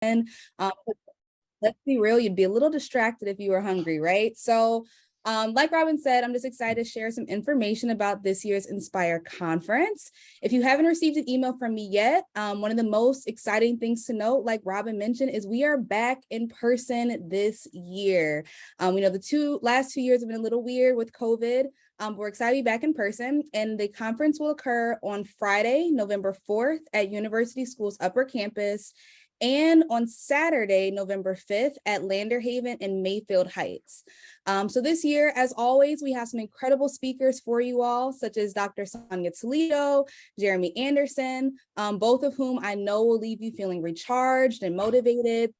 Um, let's be real, you'd be a little distracted if you were hungry, right? So like Robin said, I'm just excited to share some information about this year's Enspire conference. If you haven't received an email from me yet, one of the most exciting things to note, like Robin mentioned, is we are back in person this year. We know the last 2 years have been a little weird with COVID. We're excited to be back in person, and the conference will occur on Friday, November 4th at University School's Upper Campus, and on Saturday, November 5th at Lander Haven and Mayfield Heights. So this year, as always, we have some incredible speakers for you all, such as Dr. Sonia Toledo, Jeremy Anderson, both of whom I know will leave you feeling recharged and motivated.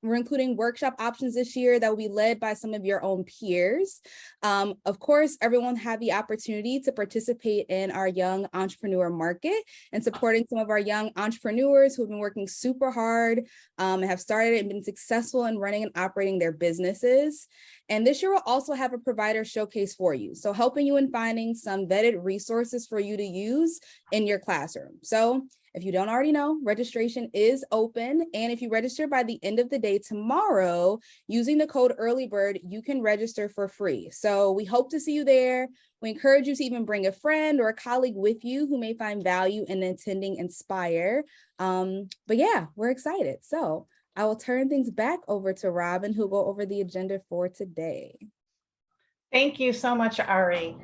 We're including workshop options this year that will be led by some of your own peers. Of course, everyone had the opportunity to participate in our young entrepreneur market and supporting some of our young entrepreneurs who have been working super hard and have started and been successful in running and operating their businesses. And this year we'll also have a provider showcase for you, so helping you in finding some vetted resources for you to use in your classroom. So if you don't already know, registration is open. And if you register by the end of the day tomorrow, using the code EARLYBIRD, you can register for free. So we hope to see you there. We encourage you to even bring a friend or a colleague with you who may find value in attending Enspire. But yeah, we're excited. So I will turn things back over to Robin, who'll go over the agenda for today. Thank you so much, Ari,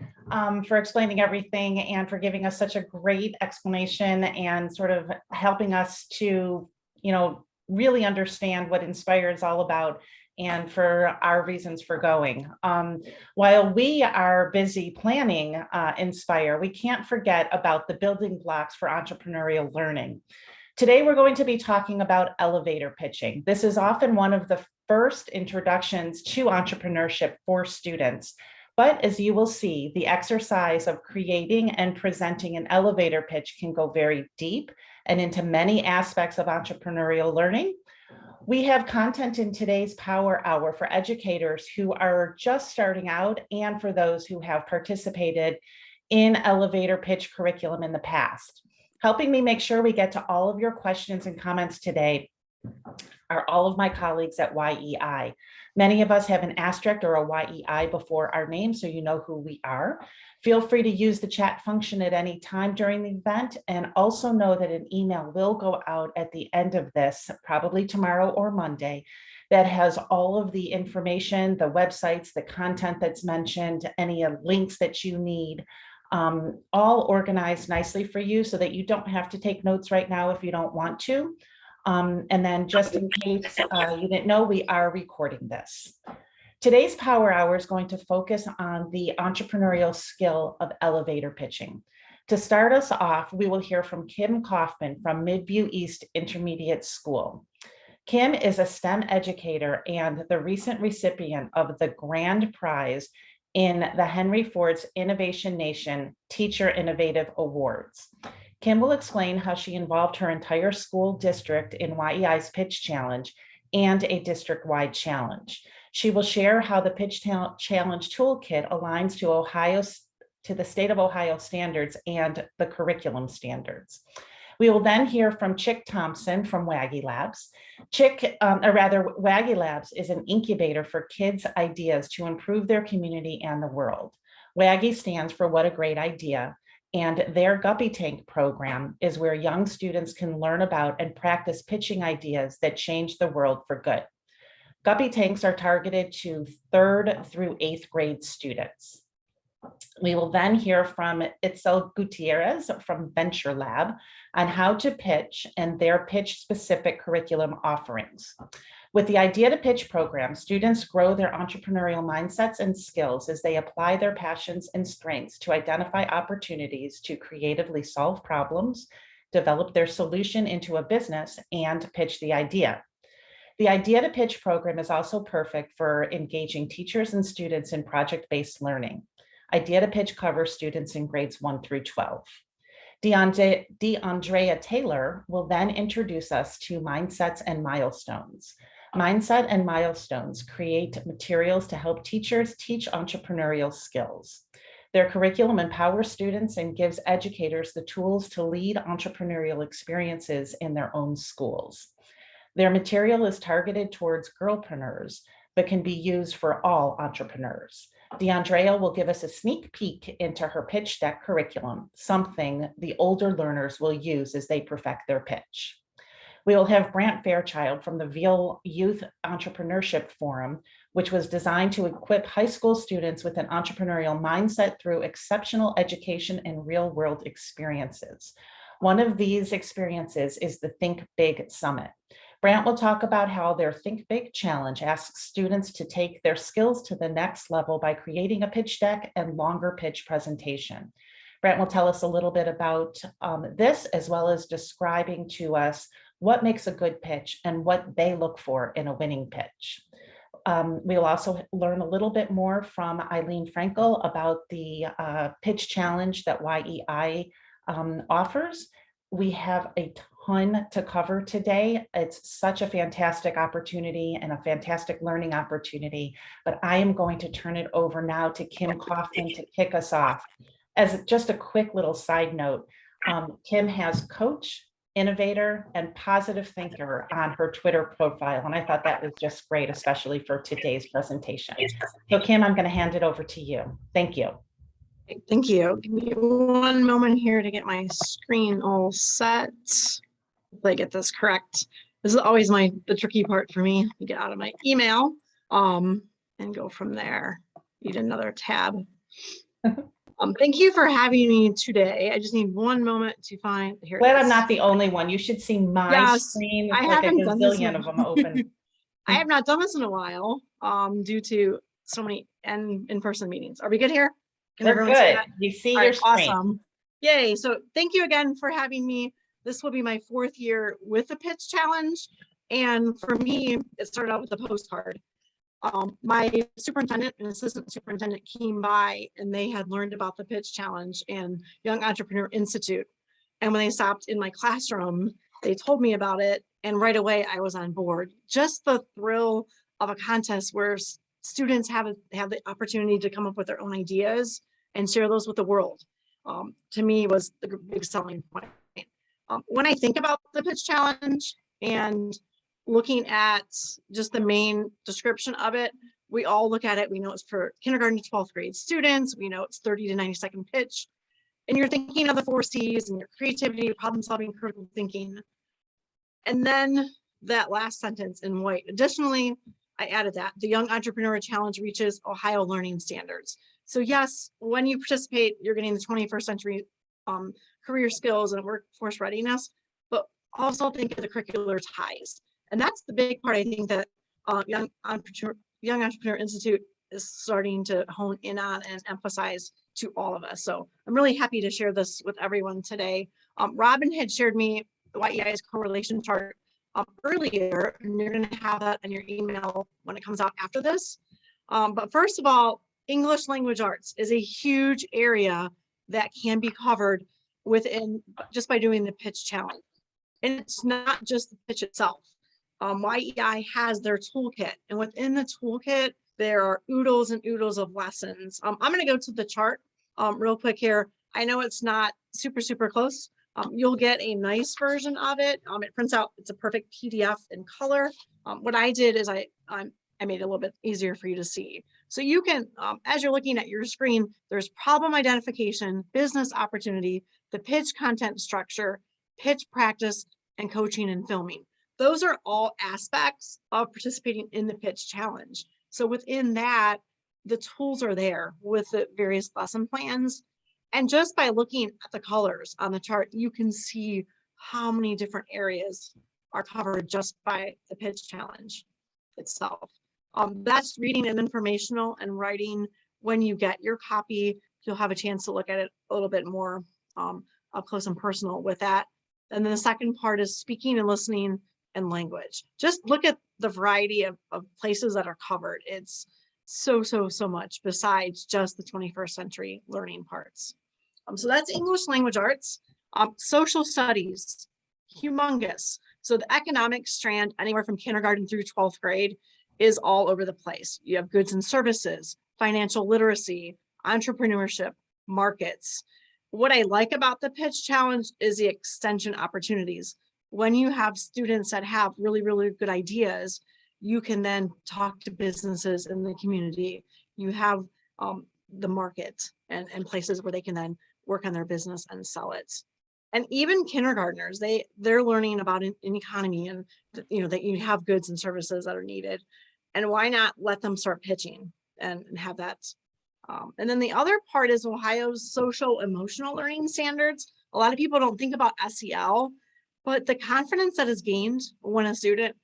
for explaining everything and for giving us such a great explanation and sort of helping us to, really understand what Enspire is all about and for our reasons for going. While we are busy planning Enspire, we can't forget about the building blocks for entrepreneurial learning. Today, we're going to be talking about elevator pitching. This is often one of the first introductions to entrepreneurship for students. But as you will see, the exercise of creating and presenting an elevator pitch can go very deep and into many aspects of entrepreneurial learning. We have content in today's Power Hour for educators who are just starting out and for those who have participated in elevator pitch curriculum in the past. Helping me make sure we get to all of your questions and comments today are all of my colleagues at YEI. Many of us have an asterisk or a YEI before our name, so you know who we are. Feel free to use the chat function at any time during the event, and also know that an email will go out at the end of this, probably tomorrow or Monday, that has all of the information, the websites, the content that's mentioned, any links that you need, all organized nicely for you so that you don't have to take notes right now if you don't want to. And then just in case you didn't know, we are recording this. Today's Power Hour is going to focus on the entrepreneurial skill of elevator pitching. To start us off, we will hear from Kim Kauffman from Midview East Intermediate School. Kim is a STEM educator and the recent recipient of the grand prize in the Henry Ford's Innovation Nation Teacher Innovative Awards. Kim will explain how she involved her entire school district in YEI's Pitch Challenge and a district-wide challenge. She will share how the Pitch Challenge Toolkit aligns to the state of Ohio standards and the curriculum standards. We will then hear from Chick Thompson from WAGiLabs. WAGiLabs is an incubator for kids' ideas to improve their community and the world. WAGI stands for What a Great Idea, and their Guppy Tank program is where young students can learn about and practice pitching ideas that change the world for good. Guppy Tanks are targeted to 3rd through 8th grade students. We will then hear from Itzel Gutierrez from VentureLab on how to pitch and their pitch-specific curriculum offerings. With the Idea to Pitch program, students grow their entrepreneurial mindsets and skills as they apply their passions and strengths to identify opportunities to creatively solve problems, develop their solution into a business, and pitch the idea. The Idea to Pitch program is also perfect for engaging teachers and students in project-based learning. Idea to Pitch covers students in grades 1 through 12. DeAndrea Taylor will then introduce us to Mindsets and Milestones. Mindset and Milestones create materials to help teachers teach entrepreneurial skills. Their curriculum empowers students and gives educators the tools to lead entrepreneurial experiences in their own schools. Their material is targeted towards girlpreneurs, but can be used for all entrepreneurs. DeAndrea will give us a sneak peek into her pitch deck curriculum, something the older learners will use as they perfect their pitch. We will have Brant Fairchild from the Veale Youth Entrepreneurship Forum, which was designed to equip high school students with an entrepreneurial mindset through exceptional education and real-world experiences. One of these experiences is the Think Big Summit. Brant will talk about how their Think Big Challenge asks students to take their skills to the next level by creating a pitch deck and longer pitch presentation. Brant will tell us a little bit about this, as well as describing to us what makes a good pitch and what they look for in a winning pitch. We'll also learn a little bit more from Eileen Frankel about the pitch challenge that YEI offers. We have a ton to cover today. It's such a fantastic opportunity and a fantastic learning opportunity, but I am going to turn it over now to Kim Kauffman to kick us off. As just a quick little side note, Kim has coach, innovator, and positive thinker on her Twitter profile, and I thought that was just great, especially for today's presentation. So Kim, I'm going to hand it over to you. Thank you. Thank you. Give me one moment here to get my screen all set. Hopefully I get this correct. This is always the tricky part for me. You get out of my email and go from there. Need another tab. Thank you for having me today. I just need one moment to find here. Glad I'm not the only one. You should see my screen. I like haven't a done this gazillion of them open. I have not done this in a while due to so many in-person meetings. Are we good here? We're good. You see your screen. Awesome. Yay. So thank you again for having me. This will be my 4th year with the pitch challenge. And for me, it started out with a postcard. My superintendent and assistant superintendent came by and they had learned about the pitch challenge and Young Entrepreneur Institute. And when they stopped in my classroom, they told me about it. And right away I was on board. Just the thrill of a contest where students have the opportunity to come up with their own ideas and share those with the world, to me was the big selling point. When I think about the pitch challenge and looking at just the main description of it, we all look at it. We know it's for kindergarten to 12th grade students. We know it's 30 to 90-second pitch. And you're thinking of the 4 C's and your creativity, problem solving, critical thinking. And then that last sentence in white. Additionally, I added that the Young Entrepreneur Challenge reaches Ohio learning standards. So yes, when you participate, you're getting the 21st century career skills and workforce readiness, but also think of the curricular ties. And that's the big part I think that Young Entrepreneur Institute is starting to hone in on and emphasize to all of us. So I'm really happy to share this with everyone today. Robin had shared me the YEI's correlation chart earlier, and you're going to have that in your email when it comes out after this. But first of all, English language arts is a huge area that can be covered within just by doing the pitch challenge. And it's not just the pitch itself. YEI has their toolkit, and within the toolkit, there are oodles and oodles of lessons. I'm going to go to the chart real quick here. I know it's not super close. You'll get a nice version of it. It prints out, it's a perfect PDF in color. What I did is I made it a little bit easier for you to see. So you can, as you're looking at your screen, there's problem identification, business opportunity, the pitch content structure, pitch practice, and coaching and filming. Those are all aspects of participating in the pitch challenge. So within that, the tools are there with the various lesson plans. And just by looking at the colors on the chart, you can see how many different areas are covered just by the pitch challenge itself. That's reading and informational and writing. When you get your copy, you'll have a chance to look at it a little bit more up close and personal with that. And then the second part is speaking and listening and language. Just look at the variety of places that are covered. It's so much besides just the 21st century learning parts. So that's English language arts. Social studies, humongous. So the economics strand, anywhere from kindergarten through 12th grade, is all over the place. You have goods and services, financial literacy, entrepreneurship, markets. What I like about the pitch challenge is the extension opportunities. when you have students that have really, really good ideas, you can then talk to businesses in the community. You have the market and places where they can then work on their business and sell it. And even kindergartners, they're learning about an economy, and that you have goods and services that are needed. And why not let them start pitching and have that? And then the other part is Ohio's social emotional learning standards. A lot of people don't think about SEL, but the confidence that is gained when a student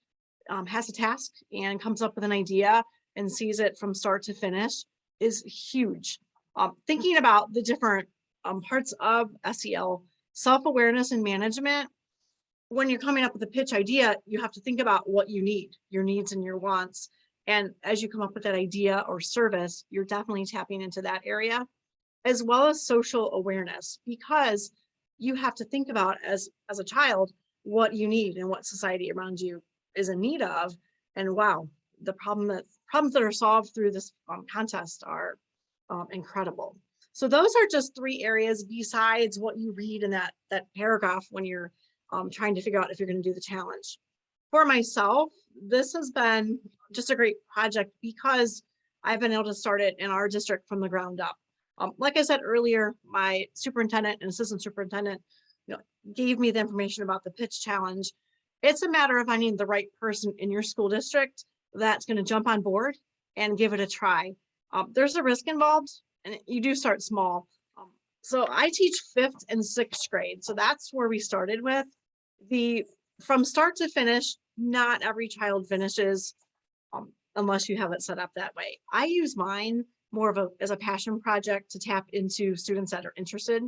has a task and comes up with an idea and sees it from start to finish is huge. Thinking about the different parts of SEL, self-awareness and management, when you're coming up with a pitch idea, you have to think about what you need, your needs and your wants. And as you come up with that idea or service, you're definitely tapping into that area, as well as social awareness, because you have to think about as a child what you need and what society around you is in need of. And wow, the problems that are solved through this contest are incredible. So those are just 3 areas besides what you read in that paragraph when you're trying to figure out if you're going to do the challenge. For myself, this has been just a great project because I've been able to start it in our district from the ground up. Like I said earlier, my superintendent and assistant superintendent gave me the information about the pitch challenge. It's a matter of finding the right person in your school district that's going to jump on board and give it a try. There's a risk involved, and you do start small. So I teach 5th and 6th grade. So that's where we started with. From start to finish, not every child finishes unless you have it set up that way. I use mine more as a passion project to tap into students that are interested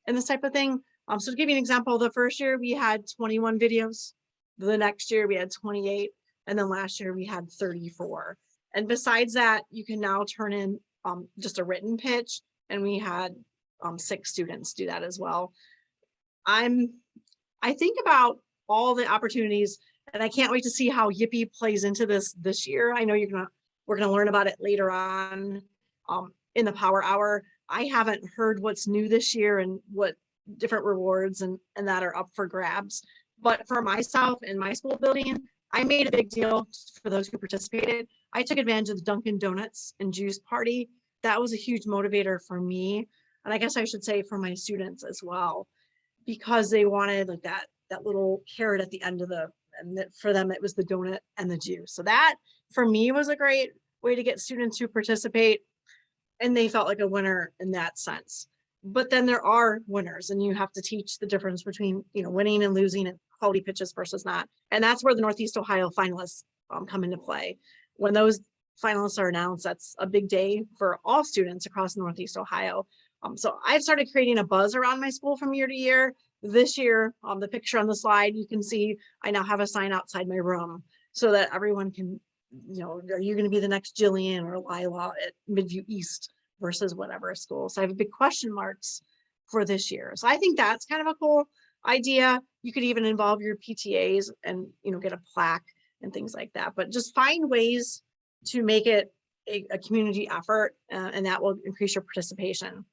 in this type of thing. So to give you an example, the first year we had 21 videos. The next year we had 28. And then last year we had 34. And besides that, you can now turn in just a written pitch. And we had 6 students do that as well. I think about all the opportunities, and I can't wait to see how YEI plays into this year. I know we're gonna learn about it later on in the Power Hour. I haven't heard what's new this year and what different rewards and that are up for grabs. But for myself in my school building, I made a big deal for those who participated. I took advantage of the Dunkin' Donuts and juice party. That was a huge motivator for me. And I guess I should say for my students as well, because they wanted like that little carrot at the end of and for them, it was the donut and the juice. So that for me was a great way to get students to participate, and they felt like a winner in that sense. But then there are winners, and you have to teach the difference between winning and losing and quality pitches versus not. And that's where the Northeast Ohio finalists come into play. When those finalists are announced, that's a big day for all students across Northeast Ohio. So I've started creating a buzz around my school from year to year. This year, the picture on the slide, you can see I now have a sign outside my room so that everyone can, are you going to be the next Jillian or Lila at Midview East versus whatever school? So I have big question marks for this year. So I think that's kind of a cool idea. You could even involve your PTAs and, get a plaque and things like that. But just find ways to make it a community effort, and that will increase your participation.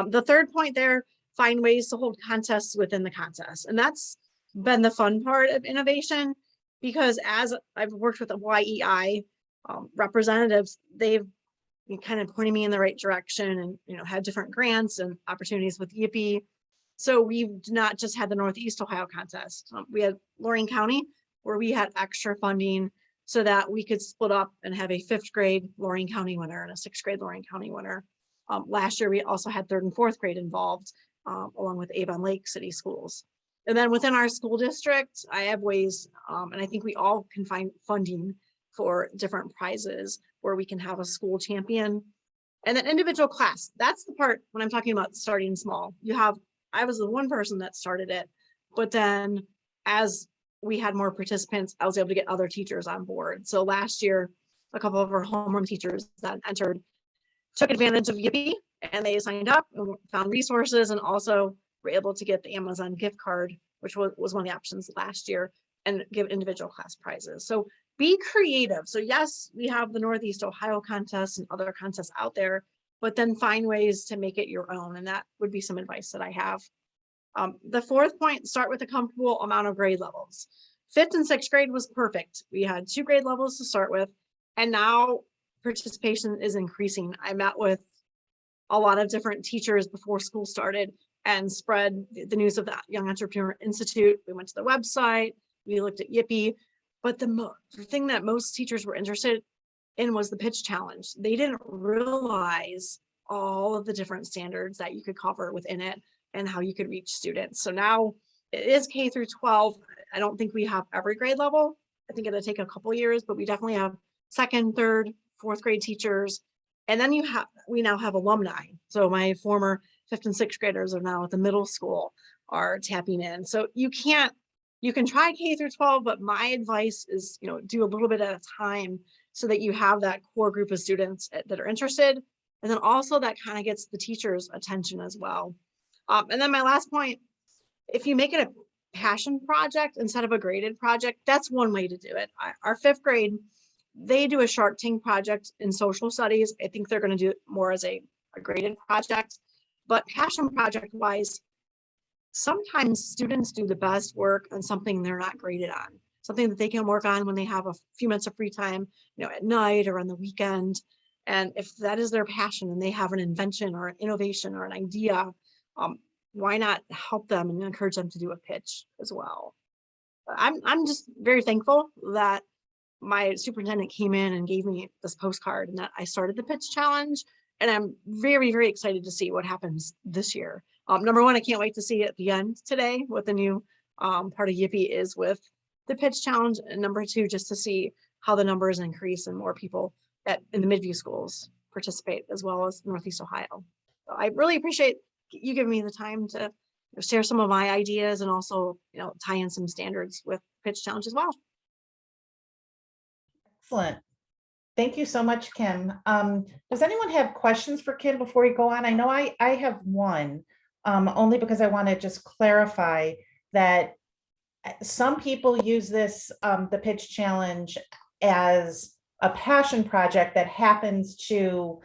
The third point there, find ways to hold contests within the contest. And that's been the fun part of innovation, because as I've worked with the YEI representatives, they've kind of pointed me in the right direction and, had different grants and opportunities with YEI. So we've not just had the Northeast Ohio contest. We had Lorain County, where we had extra funding so that we could split up and have a 5th grade Lorain County winner and a 6th grade Lorain County winner. Last year, we also had 3rd and 4th grade involved, along with Avon Lake City Schools. And then within our school district, I have ways, and I think we all can find funding for different prizes where we can have a school champion. And then individual class, that's the part when I'm talking about starting small. I was the one person that started it, but then as we had more participants, I was able to get other teachers on board. So last year, a couple of our homeroom teachers that entered took advantage of YEI, and they signed up and found resources, and also were able to get the Amazon gift card, which was one of the options last year, and give individual class prizes. So be creative. So yes, we have the Northeast Ohio contest and other contests out there, but then find ways to make it your own. And that would be some advice that I have. The fourth point, start with a comfortable amount of grade levels. 5th and 6th grade was perfect. We had 2 grade levels to start with, and now participation is increasing. I met with a lot of different teachers before school started and spread the news of that Young Entrepreneur Institute. We went to the website, we looked at Yippee, but the thing that most teachers were interested in was the pitch challenge. They didn't realize all of the different standards that you could cover within it and how you could reach students. So now it is K through 12. I don't think we have every grade level. I think it'll take a couple years, but we definitely have 2nd, 3rd, 4th grade teachers. And then we now have alumni. So my former 5th and 6th graders are now at the middle school are tapping in. So you can try K through 12, but my advice is, do a little bit at a time so that you have that core group of students that are interested. And then also that kind of gets the teacher's attention as well. And then my last point, if you make it a passion project instead of a graded project, that's one way to do it. Our 5th grade, they do a Shark Tank project in social studies. I think they're going to do it more as a graded project, but passion project wise, sometimes students do the best work on something they're not graded on, something that they can work on when they have a few minutes of free time, at night or on the weekend. And if that is their passion and they have an invention or an innovation or an idea, why not help them and encourage them to do a pitch as well? I'm just very thankful that my superintendent came in and gave me this postcard and that I started the pitch challenge. And I'm very, very excited to see what happens this year. Number one, I can't wait to see at the end today what the new part of Yippee is with the pitch challenge. And number two, just to see how the numbers increase and more people in the Midview schools participate as well as Northeast Ohio. So I really appreciate you giving me the time to share some of my ideas and also, tie in some standards with pitch challenge as well. Excellent. Thank you so much, Kim. Does anyone have questions for Kim before we go on? I know I have one, only because I want to just clarify that some people use this, the pitch challenge, as a passion project that happens to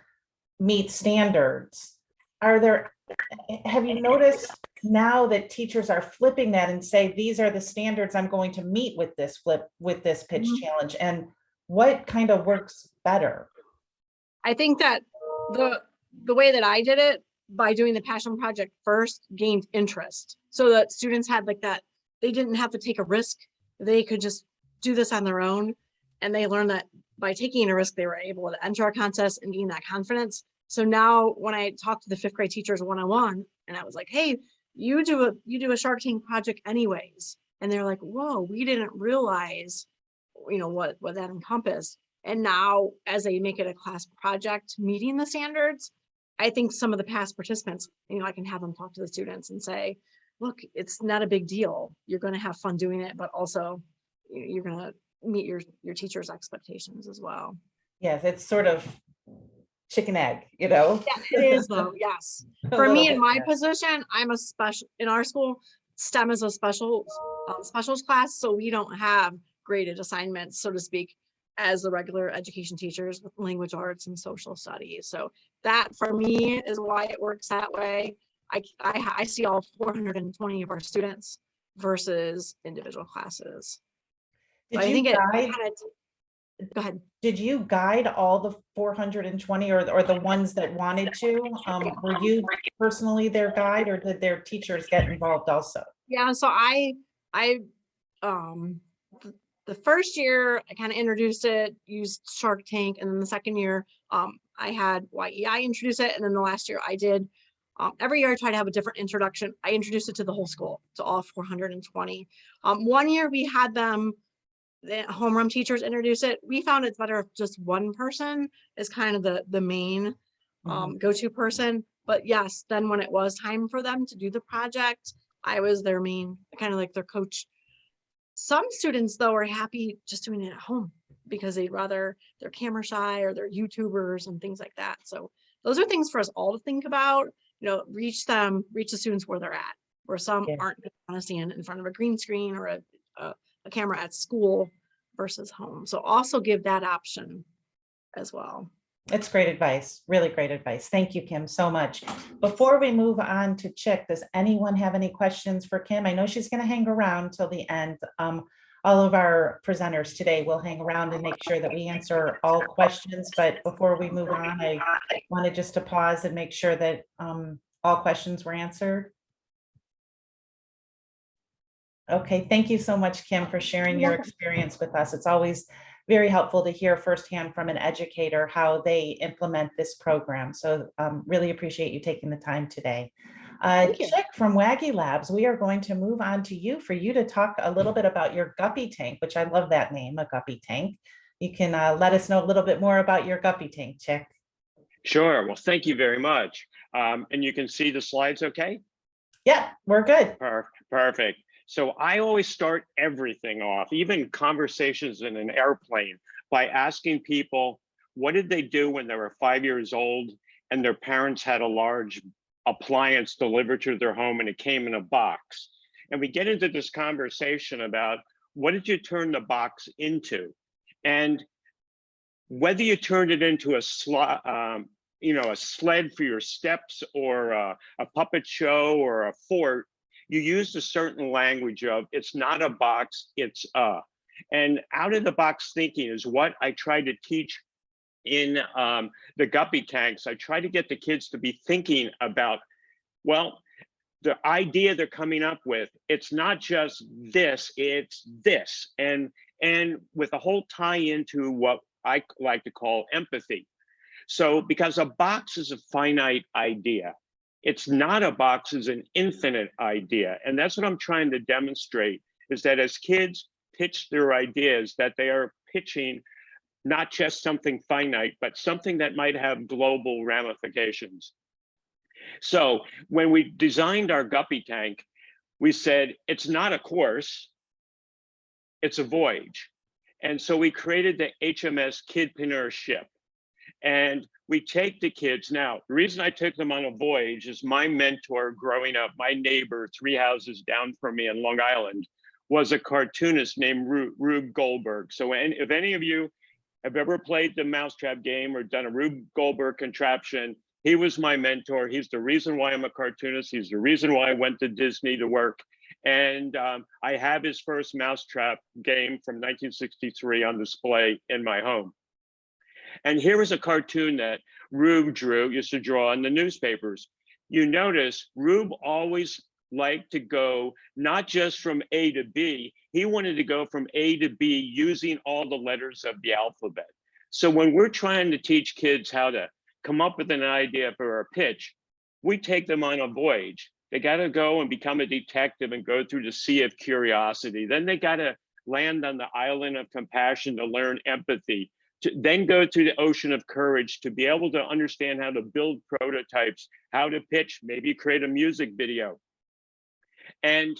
meet standards. Have you noticed now that teachers are flipping that and say, these are the standards I'm going to meet with this pitch challenge, and what kind of works better? I think that the way that I did it by doing the passion project first gained interest, so that students had that they didn't have to take a risk. They could just do this on their own. And they learned that by taking a risk, they were able to enter a contest and gain that confidence. So now when I talk to the 5th grade teachers one-on-one, and I was like, hey, you do a Shark Tank project anyways. And they're like, whoa, we didn't realize, what that encompassed. And now as they make it a class project meeting the standards, I think some of the past participants, I can have them talk to the students and say, look, it's not a big deal. You're going to have fun doing it, but also you're going to meet your teacher's expectations as well. Yes, it's sort of chicken egg, Yeah, it is though. Yes. For me in my position, I'm a special in our school. STEM is a specials class, so we don't have graded assignments, so to speak, as the regular education teachers with language arts and social studies. So that for me is why it works that way. I see all 420 of our students versus individual classes. Did you guide? Go ahead. Did you guide all the 420 or the ones that wanted to? Were you personally their guide, or did their teachers get involved also? Yeah, so the first year I kind of introduced it, used Shark Tank, and then the second year I had YEI introduce it, and then the last year I did. Every year I try to have a different introduction. I introduced it to the whole school, to all 420. One year we had them, the homeroom teachers introduce it. We found it's better if just one person is kind of the main go-to person. But yes, then when it was time for them to do the project, I was their main, kind of like their coach. Some students though are happy just doing it at home because they'd rather, they're camera shy or they're YouTubers and things like that. So those are things for us all to think about. Reach the students where they're at, where some aren't going to want to stand in front of a green screen or a camera at school versus home. So also give that option as well. It's great advice, really great advice. Thank you, Kim, so much. Before we move on to Chick, does anyone have any questions for Kim? I know she's going to hang around till the end. All of our presenters today will hang around and make sure that we answer all questions. But before we move on, I wanted just to pause and make sure that all questions were answered. Okay, thank you so much, Kim, for sharing your experience with us. It's always very helpful to hear firsthand from an educator how they implement this program. So really appreciate you taking the time today. Chick from WAGiLabs, we are going to move on to you for you to talk a little bit about your Guppy tank, which I love that name, a Guppy tank. You can let us know a little bit more about your Guppy tank, Chick. Sure. Well, thank you very much. And you can see the slides okay? Yeah, we're good. Perfect. So I always start everything off, even conversations in an airplane, by asking people, what did they do when they were 5 years old and their parents had a large appliance delivered to their home and it came in a box? And we get into this conversation about, what did you turn the box into? And whether you turned it into a sled for your steps, or a puppet show, or a fort, you used a certain language of, it's not a box, it's a. And out of the box thinking is what I try to teach in the Guppy tanks. I try to get the kids to be thinking about, well, the idea they're coming up with, it's not just this, it's this. And with a whole tie into what I like to call empathy. So because a box is a finite idea, it's not a box, it's an infinite idea. And that's what I'm trying to demonstrate, is that as kids pitch their ideas, that they are pitching not just something finite, but something that might have global ramifications. So when we designed our Guppy tank, we said, it's not a course, it's a voyage. And so we created the HMS Kidpreneurship. And we take the kids. Now, the reason I took them on a voyage is my mentor growing up, my neighbor 3 houses down from me in Long Island, was a cartoonist named Rube Goldberg. So if any of you have ever played the Mousetrap game or done a Rube Goldberg contraption, he was my mentor. He's the reason why I'm a cartoonist. He's the reason why I went to Disney to work. And I have his first Mousetrap game from 1963 on display in my home. And here is a cartoon that Rube used to draw in the newspapers. You notice Rube always liked to go not just from A to B, he wanted to go from A to B using all the letters of the alphabet. So when we're trying to teach kids how to come up with an idea for a pitch, we take them on a voyage. They got to go and become a detective and go through the sea of curiosity. Then they got to land on the island of compassion to learn empathy. To then go through the ocean of courage to be able to understand how to build prototypes, how to pitch, maybe create a music video. And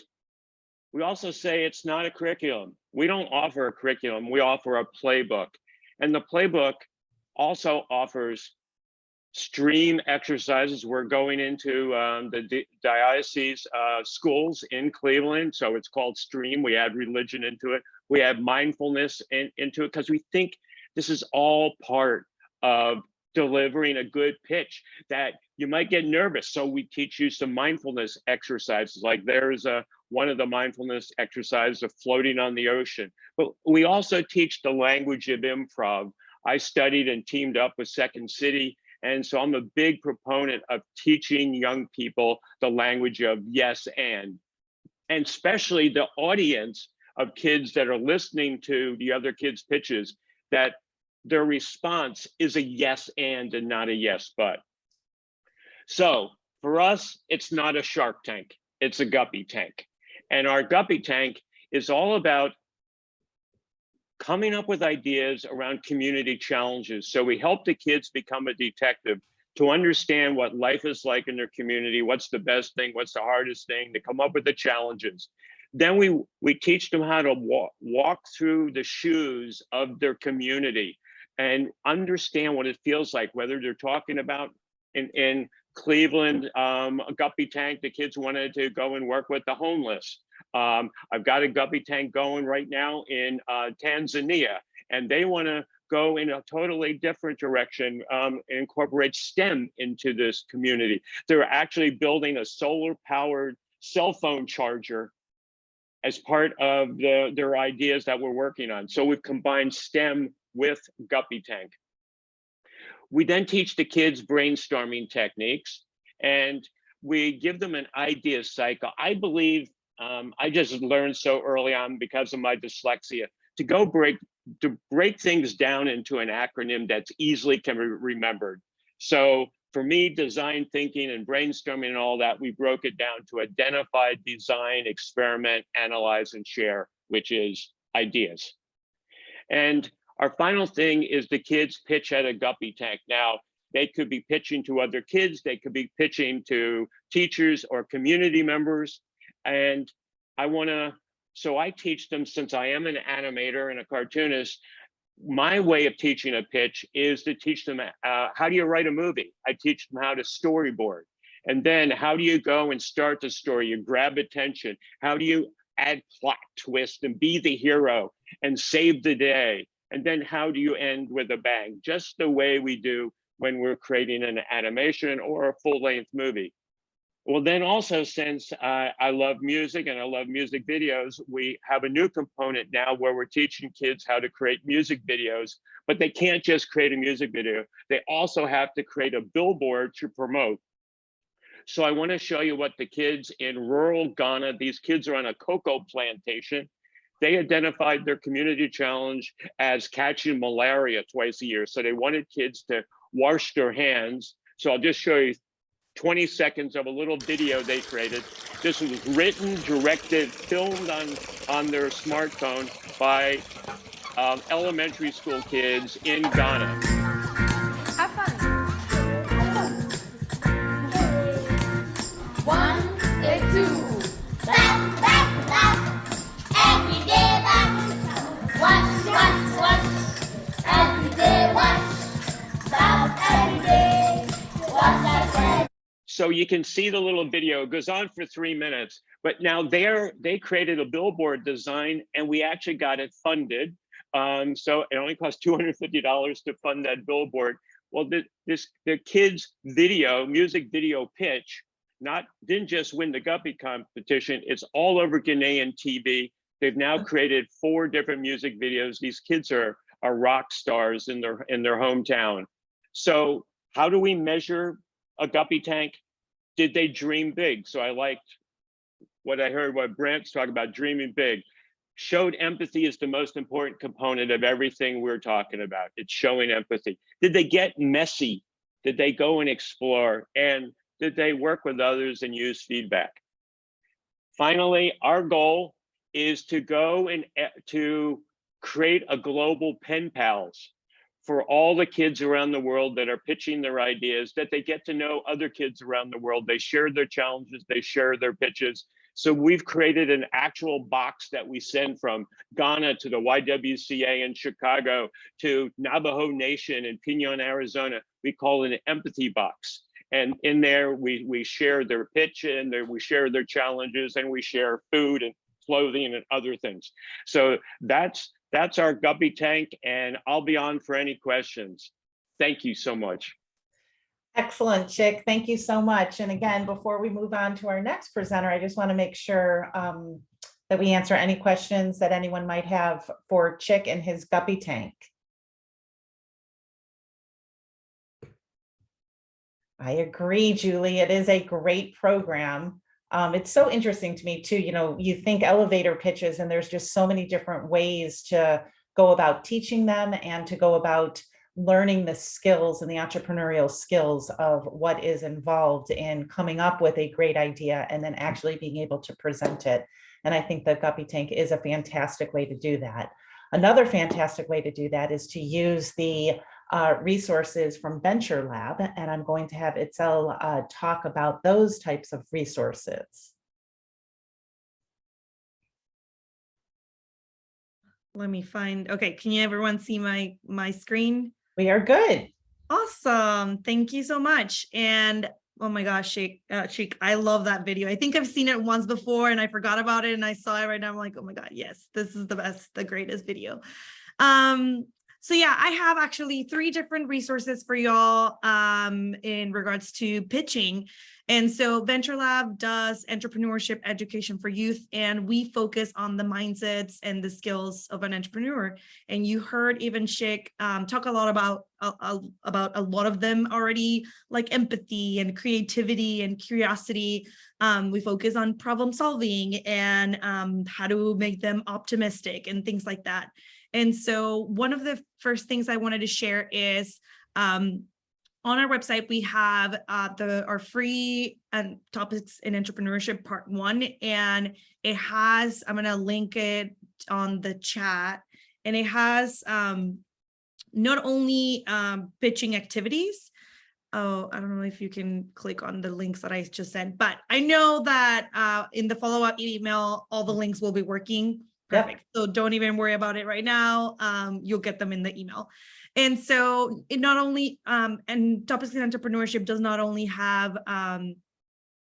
we also say it's not a curriculum. We don't offer a curriculum, we offer a playbook. And the playbook also offers stream exercises. We're going into the diocese schools in Cleveland, so it's called Stream. We add religion into it. We add mindfulness into it, because we think this is all part of delivering a good pitch, that you might get nervous. So we teach you some mindfulness exercises. Like there's one of the mindfulness exercises of floating on the ocean. But we also teach the language of improv. I studied and teamed up with Second City. And so I'm a big proponent of teaching young people the language of yes and especially the audience of kids that are listening to the other kids' pitches, that their response is a yes and not a yes but. So for us, it's not a Shark Tank, it's a Guppy tank. And our Guppy tank is all about coming up with ideas around community challenges. So we help the kids become a detective, to understand what life is like in their community, what's the best thing, what's the hardest thing, to come up with the challenges. Then we teach them how to walk through the shoes of their community and understand what it feels like, whether they're talking about in Cleveland, a Guppy tank, the kids wanted to go and work with the homeless. I've got a Guppy tank going right now in Tanzania, and they want to go in a totally different direction and incorporate STEM into this community. They're actually building a solar-powered cell phone charger as part of their ideas that we're working on. So we've combined STEM with Guppy Tank. We then teach the kids brainstorming techniques, and we give them an idea cycle. I believe, I just learned so early on because of my dyslexia, to break things down into an acronym that's easily can be remembered. So for me, design thinking and brainstorming and all that, we broke it down to identify, design, experiment, analyze, and share, which is ideas. And our final thing is the kids pitch at a Guppy Tank. Now, they could be pitching to other kids, they could be pitching to teachers or community members. And so I teach them, since I am an animator and a cartoonist, my way of teaching a pitch is to teach them how do you write a movie? I teach them how to storyboard. And then how do you go and start the story? You grab attention. How do you add plot twist and be the hero and save the day? And then how do you end with a bang? Just the way we do when we're creating an animation or a full-length movie. Well, then also, since I love music and I love music videos, we have a new component now where we're teaching kids how to create music videos, but they can't just create a music video. They also have to create a billboard to promote. So I want to show you what the kids in rural Ghana, these kids are on a cocoa plantation. They identified their community challenge as catching malaria twice a year. So they wanted kids to wash their hands. So I'll just show you 20 seconds of a little video they created. This was written, directed, filmed on their smartphone by elementary school kids in Ghana. Have fun. One and two. Laugh, laugh, laugh. Every day laugh. Wash, wash, wash. Every day wash. Laugh every day. Wash every day. So you can see the little video. It goes on for 3 minutes, but now they created a billboard design and we actually got it funded. So it only cost $250 to fund that billboard. Well, the kids' music video pitch, didn't just win the Guppy competition. It's all over Ghanaian TV. They've now created 4 different music videos. These kids are rock stars in their hometown. So how do we measure a Guppy Tank? Did they dream big? So I liked what I heard, what Brant's talking about, dreaming big. Showed empathy is the most important component of everything we're talking about. It's showing empathy. Did they get messy? Did they go and explore? And did they work with others and use feedback? Finally, our goal is to go and to create a global pen pals for all the kids around the world that are pitching their ideas, that they get to know other kids around the world. They share their challenges, they share their pitches. So we've created an actual box that we send from Ghana to the YWCA in Chicago to Navajo Nation in Pinon, Arizona. We call it an empathy box. And in there, we share their pitch and we share their challenges and we share food and clothing and other things. So that's our Guppy Tank, and I'll be on for any questions. Thank you so much. Excellent, Chick. Thank you so much. And again, before we move on to our next presenter, I just want to make sure that we answer any questions that anyone might have for Chick and his Guppy Tank. I agree, Julie. It is a great program. It's so interesting to me too, you think elevator pitches and there's just so many different ways to go about teaching them and to go about learning the skills and the entrepreneurial skills of what is involved in coming up with a great idea and then actually being able to present it. And I think the Guppy Tank is a fantastic way to do that. Another fantastic way to do that is to use the resources from VentureLab, and I'm going to have Itzel talk about those types of resources. Let me find, okay, can you everyone see my screen? We are good. Awesome, thank you so much. And oh my gosh, Chick, I love that video. I think I've seen it once before and I forgot about it and I saw it right now. I'm like, oh my God, yes, this is the greatest video. So yeah, I have actually 3 different resources for y'all in regards to pitching. And so VentureLab does entrepreneurship education for youth, and we focus on the mindsets and the skills of an entrepreneur. And you heard even Shik talk a lot about a lot of them already, like empathy and creativity and curiosity. We focus on problem solving and how to make them optimistic and things like that. And so one of the first things I wanted to share is on our website, we have our free topics in entrepreneurship part 1, and it has, I'm going to link it on the chat, and it has not only pitching activities. Oh, I don't know if you can click on the links that I just sent, but I know that in the follow-up email, all the links will be working. Perfect. Yep. So don't even worry about it right now. You'll get them in the email. And so it not only, and Topics in Entrepreneurship does not only have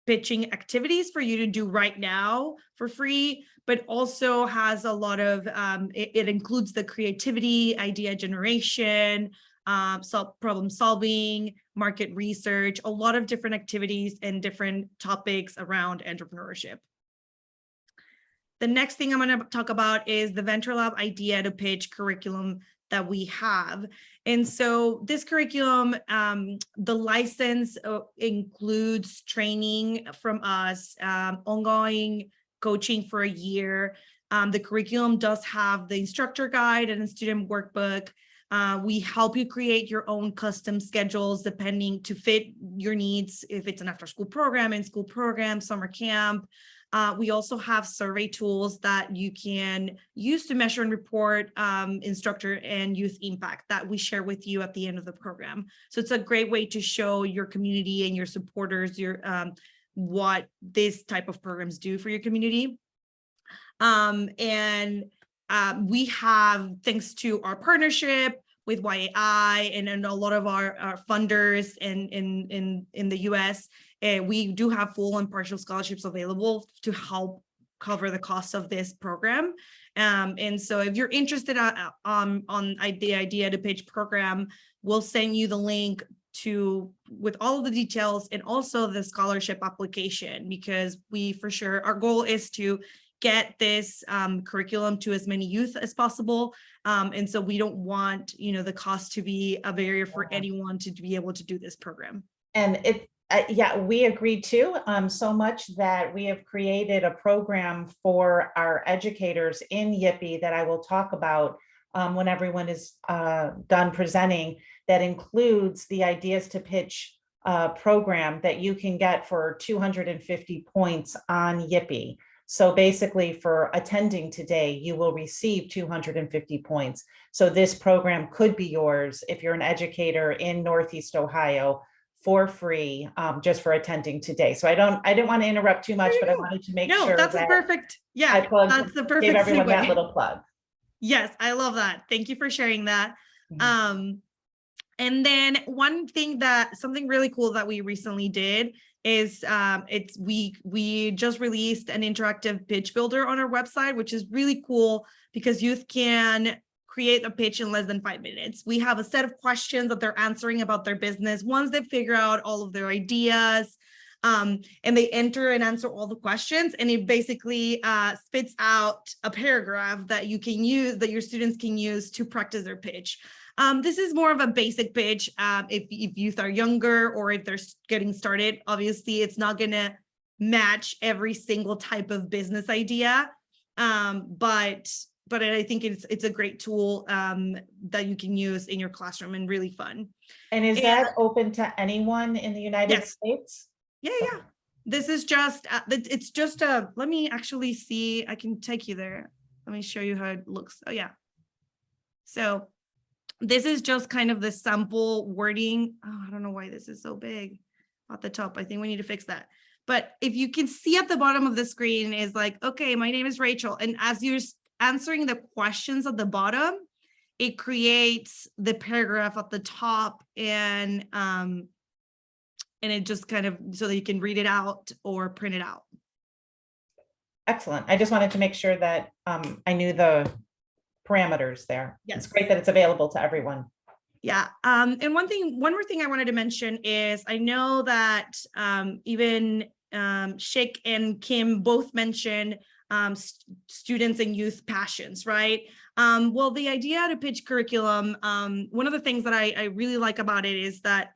pitching activities for you to do right now for free, but also has a lot of, it includes the creativity, idea generation, problem solving, market research, a lot of different activities and different topics around entrepreneurship. The next thing I'm going to talk about is the VentureLab Idea to Pitch curriculum that we have. And so this curriculum, the license includes training from us, ongoing coaching for a year. The curriculum does have the instructor guide and a student workbook. We help you create your own custom schedules depending to fit your needs. If it's an after-school program, in-school program, summer camp. We also have survey tools that you can use to measure and report instructor and youth impact that we share with you at the end of the program. So it's a great way to show your community and your supporters what this type of programs do for your community. We have, thanks to our partnership with YEI and a lot of our funders in the US, we do have full and partial scholarships available to help cover the cost of this program. And so if you're interested on the Idea to Pitch program, we'll send you the link with all of the details and also the scholarship application, because our goal is to get this curriculum to as many youth as possible. And so we don't want, the cost to be a barrier for anyone to be able to do this program. And yeah, we agree too, so much that we have created a program for our educators in YIPI that I will talk about when everyone is done presenting, that includes the Ideas to Pitch program that you can get for 250 points on YIPI. So basically for attending today, you will receive 250 points. So this program could be yours if you're an educator in Northeast Ohio for free, just for attending today. So I didn't want to interrupt too much, but I wanted to make sure that's a perfect, that's the perfect gave everyone that little plug. Yes, I love that. Thank you for sharing that. Mm-hmm. And then something really cool that we recently did is we just released an interactive pitch builder on our website, which is really cool because youth can create a pitch in less than 5 minutes. We have a set of questions that they're answering about their business. Once they figure out all of their ideas, and they enter and answer all the questions, and it basically spits out a paragraph that you can use, that your students can use to practice their pitch. This is more of a basic pitch. If youth are younger or if they're getting started, obviously it's not gonna match every single type of business idea. But I think it's a great tool that you can use in your classroom and really fun. And is that open to anyone in the United States? Yeah. This is just, let me actually see, I can take you there. Let me show you how it looks. Oh yeah. So this is just kind of the sample wording. Oh, I don't know why this is so big at the top. I think we need to fix that. But if you can see at the bottom of the screen is like, okay, my name is Rachel. And as you're answering the questions at the bottom, it creates the paragraph at the top, and it just kind of, so that you can read it out or print it out. Excellent. I just wanted to make sure that I knew the parameters there. Yes. It's great that it's available to everyone. Yeah. And one more thing I wanted to mention is I know that even Shik and Kim both mentioned students and youth passions, right? Well, the idea to pitch curriculum, one of the things that I really like about it is that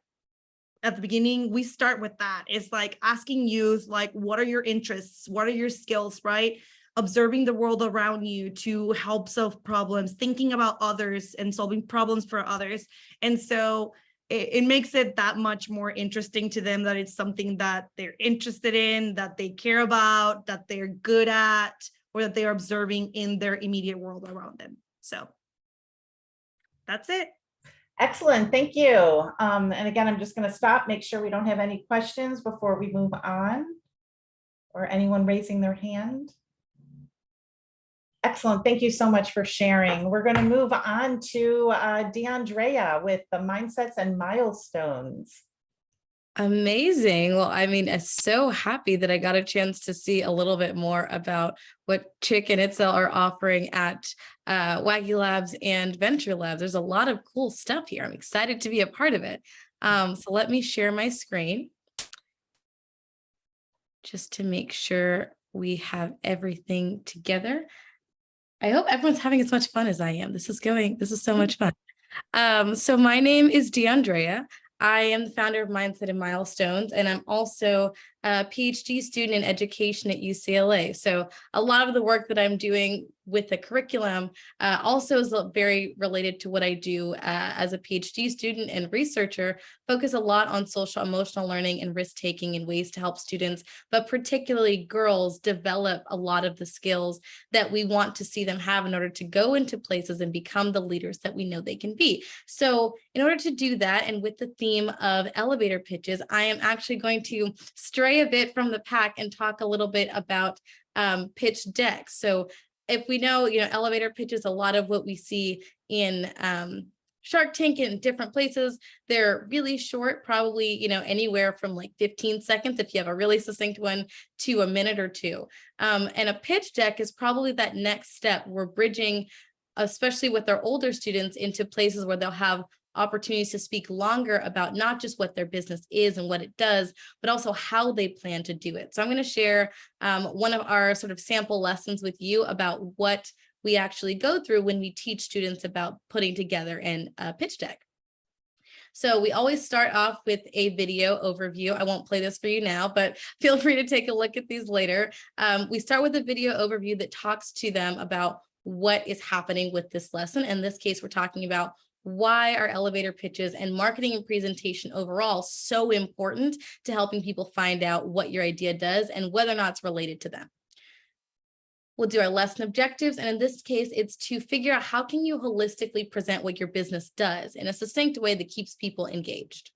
at the beginning, we start with that. It's like asking youth, like, what are your interests? What are your skills, right? Observing the world around you to help solve problems, thinking about others and solving problems for others. And so it makes it that much more interesting to them that it's something that they're interested in, that they care about, that they're good at, or that they're observing in their immediate world around them. So that's it. Excellent, thank you. And again, I'm just going to stop, make sure we don't have any questions before we move on, or anyone raising their hand. Excellent. Thank you so much for sharing. We're going to move on to DeAndrea with the Mindsets and Milestones. Amazing. Well, I mean, I'm so happy that I got a chance to see a little bit more about what Chick and Itzel are offering at WAGiLabs and VentureLab. There's a lot of cool stuff here. I'm excited to be a part of it. So let me share my screen just to make sure we have everything together. I hope everyone's having as much fun as I am. This is so much fun. So my name is DeAndrea. I am the founder of Mindset and Milestones, and I'm also a PhD student in education at UCLA. So a lot of the work that I'm doing with the curriculum also is very related to what I do as a PhD student and researcher, focus a lot on social emotional learning and risk-taking and ways to help students, but particularly girls, develop a lot of the skills that we want to see them have in order to go into places and become the leaders that we know they can be. So in order to do that, and with the theme of elevator pitches, I am actually going to stray a bit from the pack and talk a little bit about pitch decks. So if we know, elevator pitches, a lot of what we see in Shark Tank and different places, they're really short, probably, anywhere from like 15 seconds if you have a really succinct one to a minute or two. And a pitch deck is probably that next step. We're bridging, especially with our older students, into places where they'll have opportunities to speak longer about not just what their business is and what it does, but also how they plan to do it. So I'm going to share one of our sort of sample lessons with you about what we actually go through when we teach students about putting together a pitch deck. So we always start off with a video overview. I won't play this for you now, but feel free to take a look at these later. We start with a video overview that talks to them about what is happening with this lesson. In this case, we're talking about why are elevator pitches and marketing and presentation overall so important to helping people find out what your idea does and whether or not it's related to them. We'll do our lesson objectives. And in this case, it's to figure out how can you holistically present what your business does in a succinct way that keeps people engaged.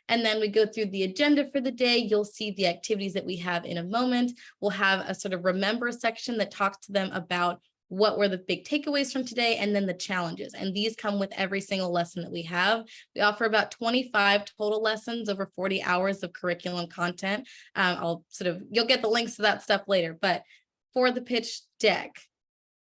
And then we go through the agenda for the day. You'll see the activities that we have in a moment. We'll have a sort of remember section that talks to them about what were the big takeaways from today, and then the challenges. And these come with every single lesson that we have. We offer about 25 total lessons over 40 hours of curriculum content. You'll get the links to that stuff later, but for the pitch deck,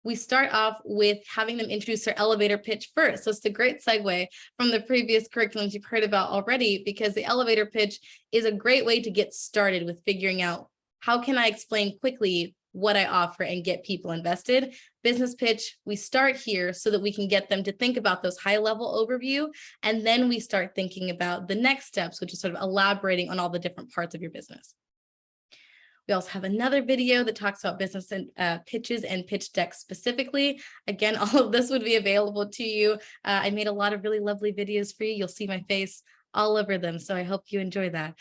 we start off with having them introduce their elevator pitch first. So it's a great segue from the previous curriculums you've heard about already, because the elevator pitch is a great way to get started with figuring out how can I explain quickly what I offer and get people invested. Business pitch, we start here so that we can get them to think about those high level overview. And then we start thinking about the next steps, which is sort of elaborating on all the different parts of your business. We also have another video that talks about business and pitches and pitch decks specifically. Again, all of this would be available to you. I made a lot of really lovely videos for you. You'll see my face all over them. So I hope you enjoy that.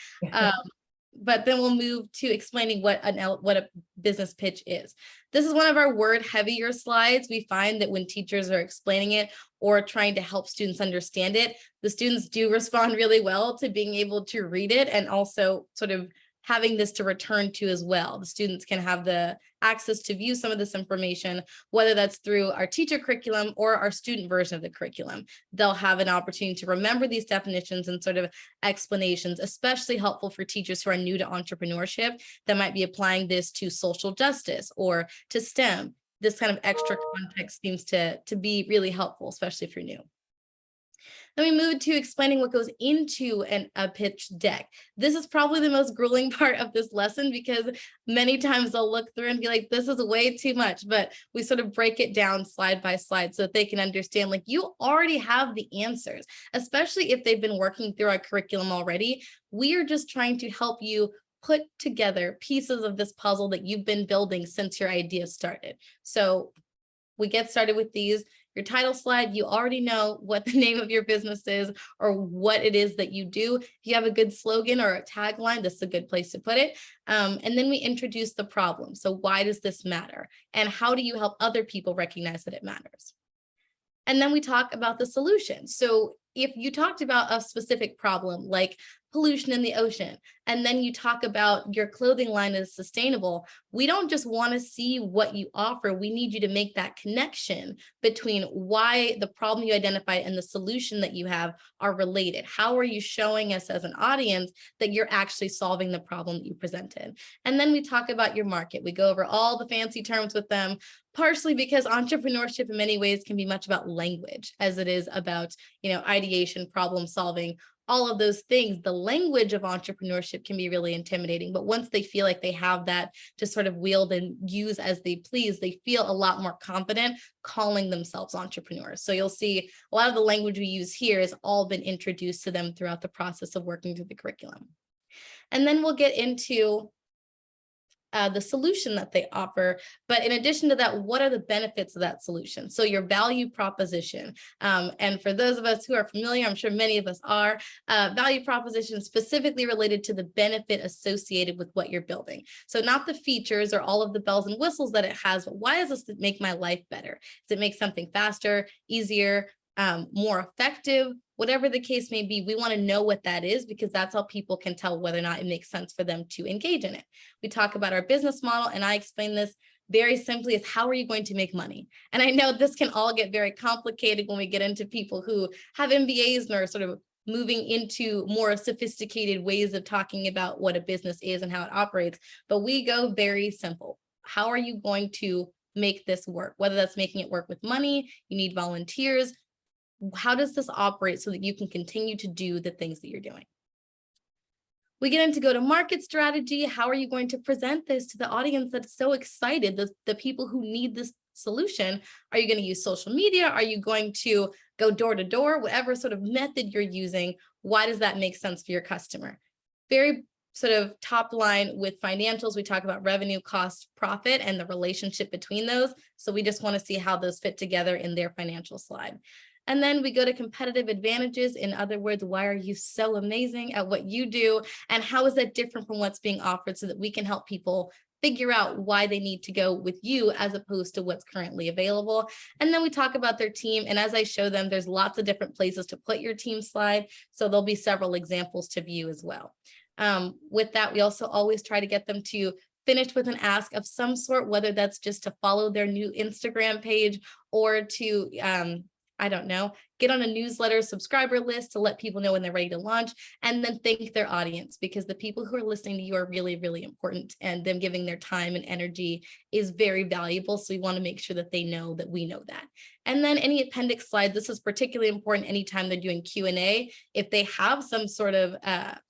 But then we'll move to explaining what a business pitch is. This is one of our word heavier slides. We find that when teachers are explaining it or trying to help students understand it, the students do respond really well to being able to read it and also sort of having this to return to as well. The students can have the access to view some of this information, whether that's through our teacher curriculum or our student version of the curriculum. They'll have an opportunity to remember these definitions and sort of explanations, especially helpful for teachers who are new to entrepreneurship that might be applying this to social justice or to STEM. this kind of extra context seems to be really helpful, especially if you're new. Then we move to explaining what goes into a pitch deck. This is probably the most grueling part of this lesson because many times they'll look through and be like, this is way too much, but we sort of break it down slide by slide so that they can understand, like, you already have the answers, especially if they've been working through our curriculum already. We are just trying to help you put together pieces of this puzzle that you've been building since your idea started. So we get started with these. Your title slide, you already know what the name of your business is or what it is that you do. If you have a good slogan or a tagline, this is a good place to put it. And then we introduce the problem. So why does this matter? And how do you help other people recognize that it matters? And then we talk about the solution. So if you talked about a specific problem like pollution in the ocean, and then you talk about your clothing line is sustainable, we don't just want to see what you offer. We need you to make that connection between why the problem you identified and the solution that you have are related. How are you showing us as an audience that you're actually solving the problem that you presented? And then we talk about your market. We go over all the fancy terms with them, partially because entrepreneurship in many ways can be much about language as it is about, ideation, problem solving, all of those things. The language of entrepreneurship can be really intimidating, but once they feel like they have that to sort of wield and use as they please, they feel a lot more confident calling themselves entrepreneurs. So you'll see a lot of the language we use here has all been introduced to them throughout the process of working through the curriculum. And then we'll get into the solution that they offer. But in addition to that, what are the benefits of that solution? So your value proposition. And for those of us who are familiar, I'm sure many of us are, value proposition specifically related to the benefit associated with what you're building. So not the features or all of the bells and whistles that it has, but why does this make my life better? Does it make something faster, easier, more effective? Whatever the case may be, we want to know what that is because that's how people can tell whether or not it makes sense for them to engage in it. We talk about our business model, and I explain this very simply as how are you going to make money? And I know this can all get very complicated when we get into people who have MBAs and are sort of moving into more sophisticated ways of talking about what a business is and how it operates. But we go very simple. How are you going to make this work? Whether that's making it work with money, you need volunteers. How does this operate so that you can continue to do the things that you're doing? We get into go-to-market strategy. How are you going to present this to the audience that's so excited, the people who need this solution? Are you going to use social media? Are you going to go door to door? Whatever sort of method you're using, why does that make sense for your customer? Very sort of top line with financials, we talk about revenue, cost, profit, and the relationship between those. So we just want to see how those fit together in their financial slide. And then we go to competitive advantages. In other words, why are you so amazing at what you do? And how is that different from what's being offered so that we can help people figure out why they need to go with you as opposed to what's currently available. And then we talk about their team. And as I show them, there's lots of different places to put your team slide. So there'll be several examples to view as well. With that, we also always try to get them to finish with an ask of some sort, whether that's just to follow their new Instagram page or to, I don't know, get on a newsletter subscriber list to let people know when they're ready to launch, and then thank their audience because the people who are listening to you are really, really important, and them giving their time and energy is very valuable. So we want to make sure that they know that we know that. And then any appendix slide, this is particularly important anytime they're doing Q&A. If they have some sort of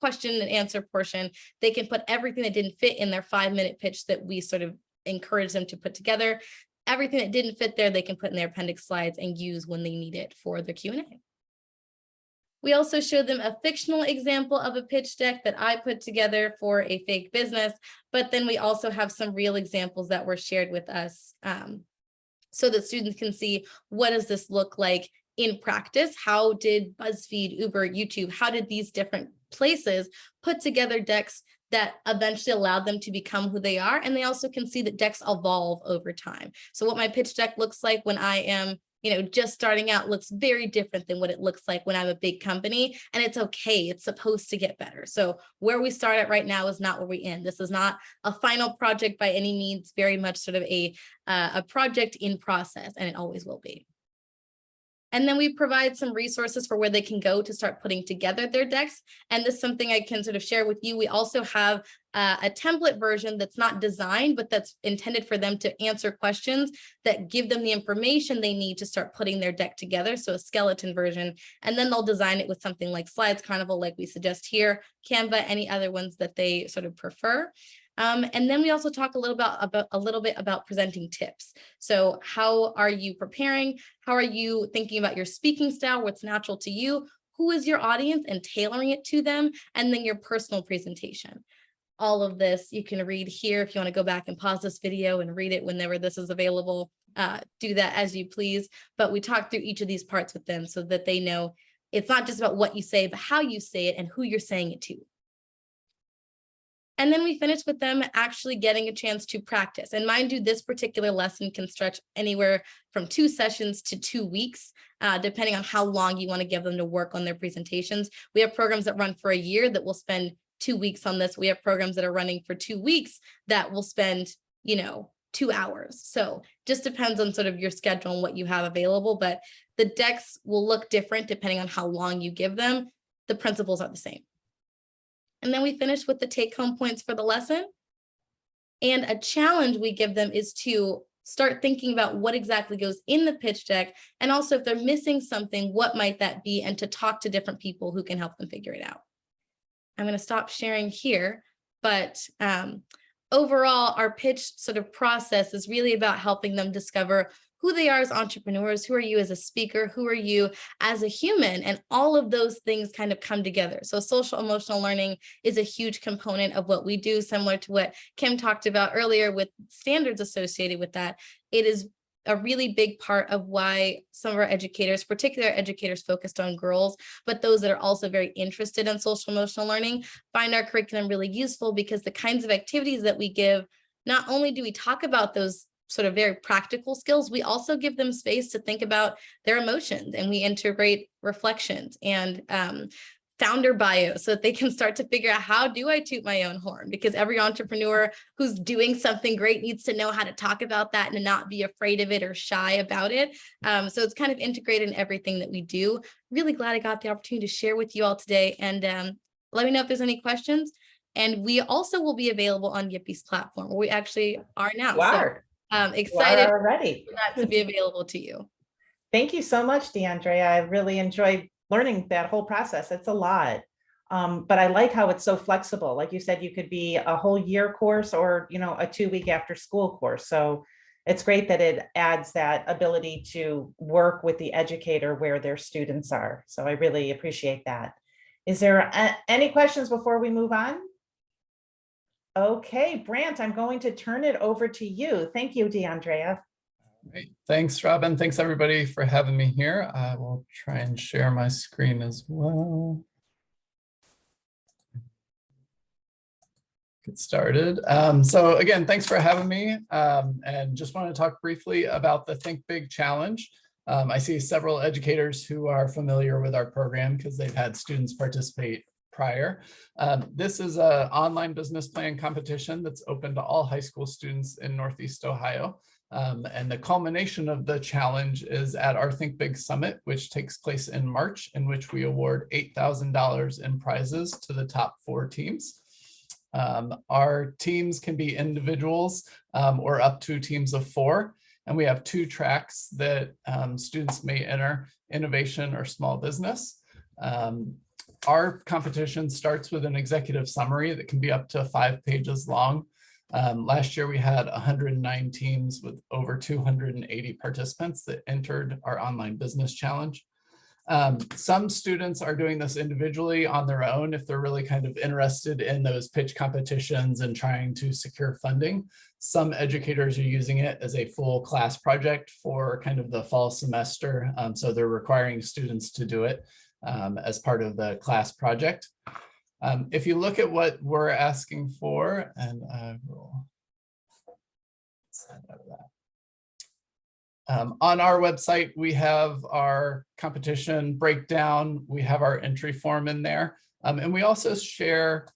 question and answer portion, they can put everything that didn't fit in their 5-minute pitch that we sort of encourage them to put together. Everything that didn't fit there, they can put in their appendix slides and use when they need it for the Q&A. We also show them a fictional example of a pitch deck that I put together for a fake business, but then we also have some real examples that were shared with us so that students can see what does this look like in practice? How did BuzzFeed, Uber, YouTube, how did these different places put together decks that eventually allowed them to become who they are? And they also can see that decks evolve over time. So what my pitch deck looks like when I am, just starting out looks very different than what it looks like when I'm a big company. And it's okay. It's supposed to get better. So where we start at right now is not where we end. This is not a final project by any means, very much sort of a project in process, and it always will be. And then we provide some resources for where they can go to start putting together their decks. And this is something I can sort of share with you. We also have a template version that's not designed, but that's intended for them to answer questions that give them the information they need to start putting their deck together. So a skeleton version, and then they'll design it with something like Slides, Carnival, like we suggest here, Canva, any other ones that they sort of prefer. And then we also talk a little bit about presenting tips. So how are you preparing? How are you thinking about your speaking style? What's natural to you? Who is your audience, and tailoring it to them? And then your personal presentation. All of this you can read here. If you want to go back and pause this video and read it whenever this is available, do that as you please. But we talk through each of these parts with them so that they know it's not just about what you say, but how you say it and who you're saying it to. And then we finish with them actually getting a chance to practice. And mind you, this particular lesson can stretch anywhere from 2 sessions to 2 weeks, depending on how long you want to give them to work on their presentations. We have programs that run for a year that will spend 2 weeks on this. We have programs that are running for 2 weeks that will spend, 2 hours. So just depends on sort of your schedule and what you have available, but the decks will look different depending on how long you give them. The principles are the same. And then we finish with the take-home points for the lesson. And a challenge we give them is to start thinking about what exactly goes in the pitch deck. And also if they're missing something, what might that be? And to talk to different people who can help them figure it out. I'm going to stop sharing here, but overall, our pitch sort of process is really about helping them discover who they are as entrepreneurs, who are you as a speaker, who are you as a human, and all of those things kind of come together. So social emotional learning is a huge component of what we do, similar to what Kim talked about earlier with standards associated with that. It is a really big part of why some of our educators, particularly educators focused on girls, but those that are also very interested in social emotional learning, find our curriculum really useful, because the kinds of activities that we give, not only do we talk about those sort of very practical skills, we also give them space to think about their emotions, and we integrate reflections and founder bios so that they can start to figure out, how do I toot my own horn? Because every entrepreneur who's doing something great needs to know how to talk about that and not be afraid of it or shy about it. So it's kind of integrated in everything that we do. Really glad I got the opportunity to share with you all today, and let me know if there's any questions. And we also will be available on Guppy's platform, where we actually are now. Wow. So excited already for that to be available to you. Thank you so much, DeAndrea. I really enjoyed learning that whole process. It's a lot. But I like how it's so flexible. Like you said, you could be a whole year course or, a 2-week after school course. So it's great that it adds that ability to work with the educator where their students are. So I really appreciate that. Is there any questions before we move on? Okay, Brant, I'm going to turn it over to you. Thank you, DeAndrea. Great. Thanks, Robin. Thanks, everybody, for having me here. I will try and share my screen as well. Get started. So again, thanks for having me. And just want to talk briefly about the Think Big Challenge. I see several educators who are familiar with our program because they've had students participate prior. This is an online business plan competition that's open to all high school students in Northeast Ohio. And the culmination of the challenge is at our Think Big Summit, which takes place in March, in which we award $8,000 in prizes to the top 4 teams. Our teams can be individuals or up to teams of 4. And we have 2 tracks that students may enter: innovation or small business. Our competition starts with an executive summary that can be up to 5 pages long. Last year, we had 109 teams with over 280 participants that entered our online business challenge. Some students are doing this individually on their own if they're really kind of interested in those pitch competitions and trying to secure funding. Some educators are using it as a full class project for kind of the fall semester. So they're requiring students to do it as part of the class project. If you look at what we're asking for, and I will send out of that. On our website, we have our competition breakdown. We have our entry form in there. And we also share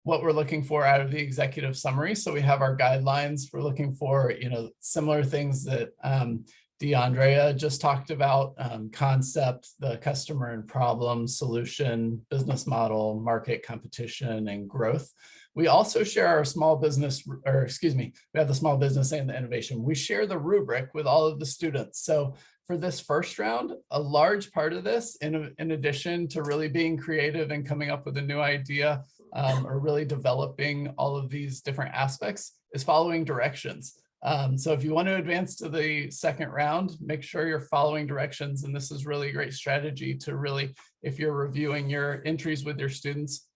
what we're looking for out of the executive summary. So we have our guidelines. We're looking for, similar things that DeAndrea just talked about, concept, the customer and problem, solution, business model, market, competition, and growth. We also share our small business, or excuse me, we have the small business and the innovation. We share the rubric with all of the students. So for this first round, a large part of this, in addition to really being creative and coming up with a new idea, or really developing all of these different aspects, is following directions. So if you want to advance to the second round, make sure you're following directions. And this is really a great strategy to really, if you're reviewing your entries with your students,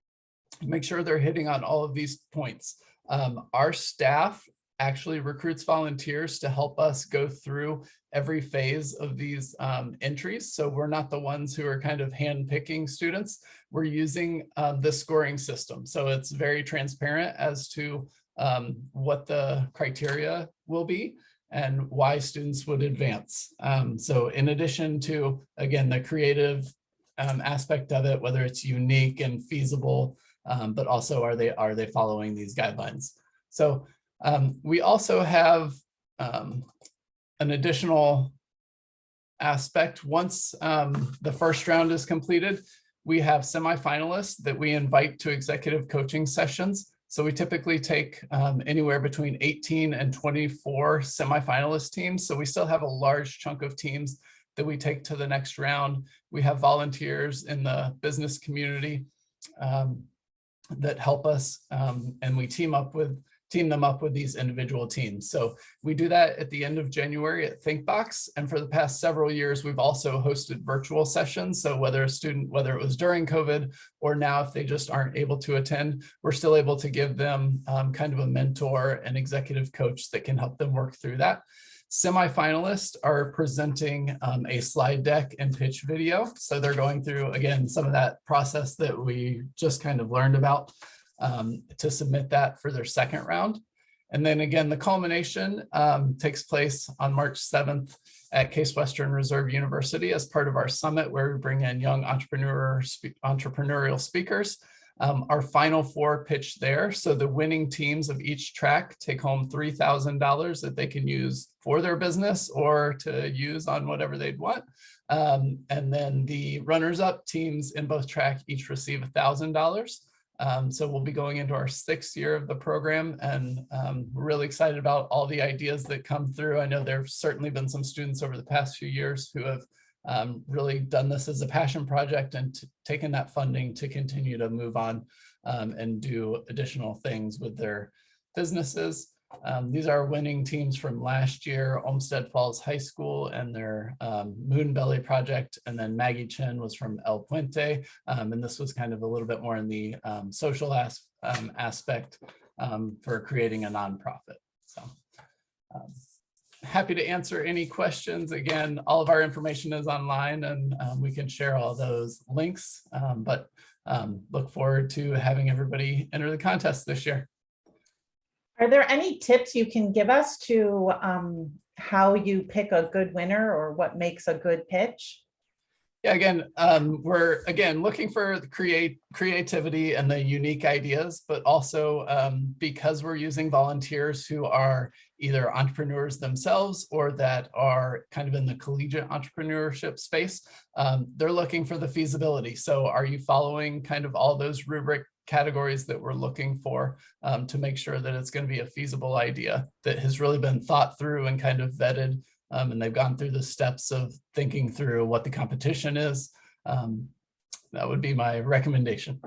make sure they're hitting on all of these points. Our staff actually recruits volunteers to help us go through every phase of these entries. So we're not the ones who are kind of hand-picking students. We're using the scoring system. So it's very transparent as to what the criteria will be and why students would advance. So in addition to, again, the creative aspect of it, whether it's unique and feasible, but also are they following these guidelines? So we also have an additional aspect. Once the first round is completed, we have semifinalists that we invite to executive coaching sessions. So we typically take anywhere between 18 and 24 semifinalist teams. So we still have a large chunk of teams that we take to the next round. We have volunteers in the business community that help us, and we team them up with these individual teams. So we do that at the end of January at ThinkBox. And for the past several years, we've also hosted virtual sessions. So whether it was during COVID or now, if they just aren't able to attend, we're still able to give them kind of a mentor and executive coach that can help them work through that. Semifinalists are presenting a slide deck and pitch video. So they're going through, again, some of that process that we just kind of learned about to submit that for their second round. And then again, the culmination takes place on March 7th at Case Western Reserve University as part of our summit, where we bring in young entrepreneurial speakers. Our final four pitch there. So the winning teams of each track take home $3,000 that they can use for their business or to use on whatever they'd want. And then the runners-up teams in both track each receive $1,000. So we'll be going into our 6th year of the program, and we're really excited about all the ideas that come through. I know there've certainly been some students over the past few years who have really done this as a passion project and taken that funding to continue to move on and do additional things with their businesses. These are winning teams from last year: Olmsted Falls High School and their Moonbelly project, and then Maggie Chen was from El Puente, and this was kind of a little bit more in the social aspect for creating a nonprofit. So happy to answer any questions. Again, all of our information is online, and we can share all those links, but look forward to having everybody enter the contest this year. Are there any tips you can give us to how you pick a good winner or what makes a good pitch? Yeah, again, we're looking for the creativity and the unique ideas, but also because we're using volunteers who are either entrepreneurs themselves or that are kind of in the collegiate entrepreneurship space, they're looking for the feasibility. So are you following kind of all those rubric categories that we're looking for to make sure that it's going to be a feasible idea that has really been thought through and kind of vetted, and they've gone through the steps of thinking through what the competition is. That would be my recommendation.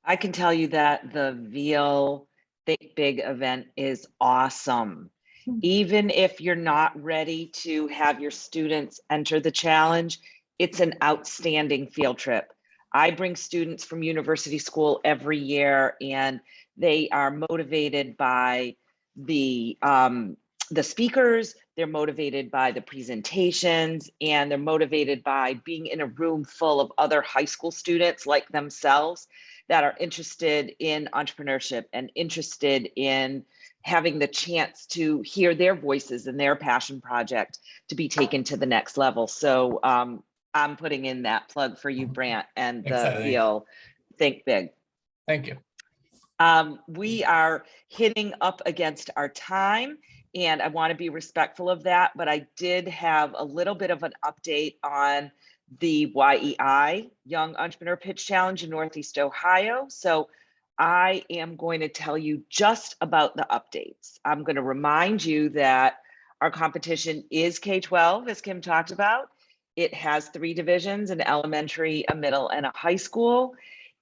I can tell you that the Veale Think Big event is awesome. Even if you're not ready to have your students enter the challenge, it's an outstanding field trip. I bring students from university school every year, and they are motivated by the speakers, they're motivated by the presentations, and they're motivated by being in a room full of other high school students like themselves that are interested in entrepreneurship and interested in having the chance to hear their voices and their passion project to be taken to the next level. So I'm putting in that plug for you, Brant, and the Veale Think Big. Thank you. We are hitting up against our time, and I want to be respectful of that, but I did have a little bit of an update on the YEI, Young Entrepreneur Pitch Challenge in Northeast Ohio. So I am going to tell you just about the updates. I'm going to remind you that our competition is K-12, as Kim talked about. It has 3 divisions, an elementary, a middle, and a high school.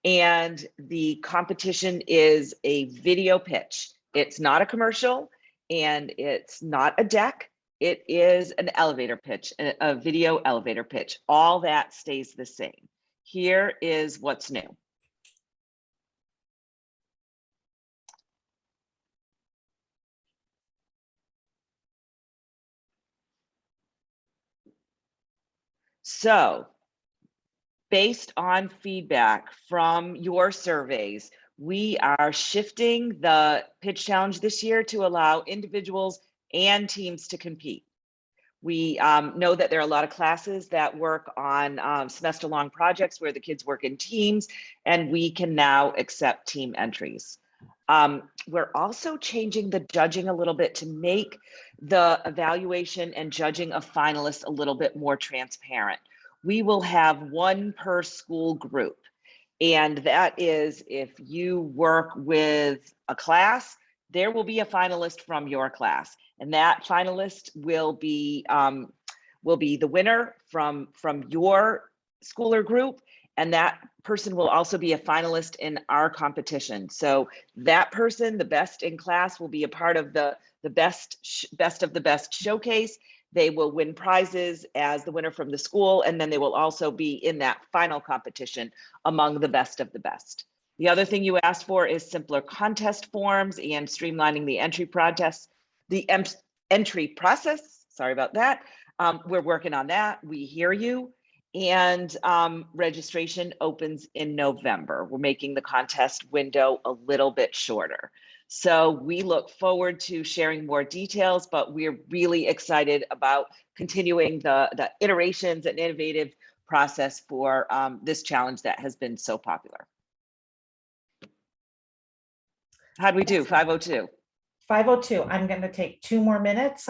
And the competition is a video pitch. It's not a commercial and it's not a deck. It is an elevator pitch, a video elevator pitch. All that stays the same. Here is what's new. So, based on feedback from your surveys, we are shifting the pitch challenge this year to allow individuals and teams to compete. We know that there are a lot of classes that work on semester-long projects where the kids work in teams, and we can now accept team entries. We're also changing the judging a little bit to make the evaluation and judging of finalists a little bit more transparent. We will have 1 per school group. And that is, if you work with a class, there will be a finalist from your class. And that finalist will be the winner from your school or group. And that person will also be a finalist in our competition. So that person, the best in class, will be a part of the best of the best showcase. They will win prizes as the winner from the school, and then they will also be in that final competition among the best of the best. The other thing you asked for is simpler contest forms and streamlining the entry process. Sorry about that. We're working on that. We hear you. And registration opens in November. We're making the contest window a little bit shorter. So we look forward to sharing more details, but we're really excited about continuing the iterations and innovative process for this challenge that has been so popular. How'd we do? 502. 502. I'm going to take 2 more minutes.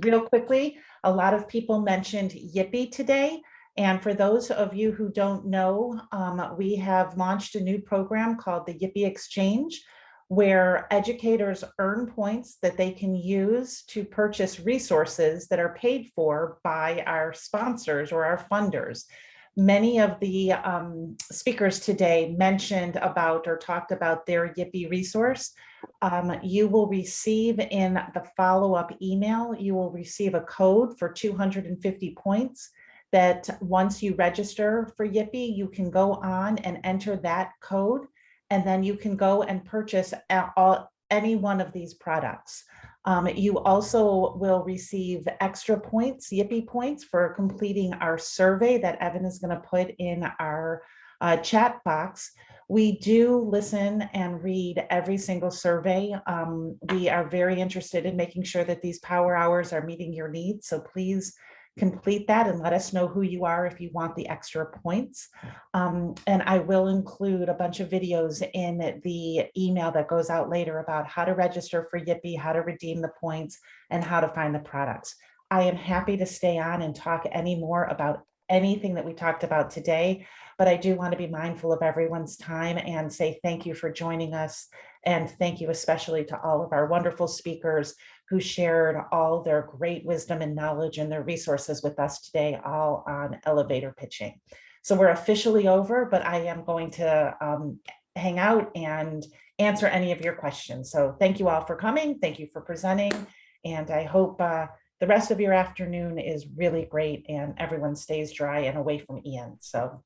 Real quickly, a lot of people mentioned YIPI today. And for those of you who don't know, we have launched a new program called the YIPI Exchange, where educators earn points that they can use to purchase resources that are paid for by our sponsors or our funders. Many of the speakers today mentioned about or talked about their YIPI resource. You will receive in the follow-up email, you will receive a code for 250 points that once you register for YIPI, you can go on and enter that code, and then you can go and purchase any one of these products. You also will receive extra points, YIPI points, for completing our survey that Evan is going to put in our chat box. We do listen and read every single survey. We are very interested in making sure that these power hours are meeting your needs. So please complete that and let us know who you are if you want the extra points. And I will include a bunch of videos in the email that goes out later about how to register for YIPI, how to redeem the points, and how to find the products. I am happy to stay on and talk any more about anything that we talked about today, but I do want to be mindful of everyone's time and say thank you for joining us. And thank you especially to all of our wonderful speakers who shared all their great wisdom and knowledge and their resources with us today, all on elevator pitching. So we're officially over, but I am going to hang out and answer any of your questions. So thank you all for coming. Thank you for presenting. And I hope the rest of your afternoon is really great and everyone stays dry and away from Ian. So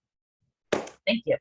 thank you.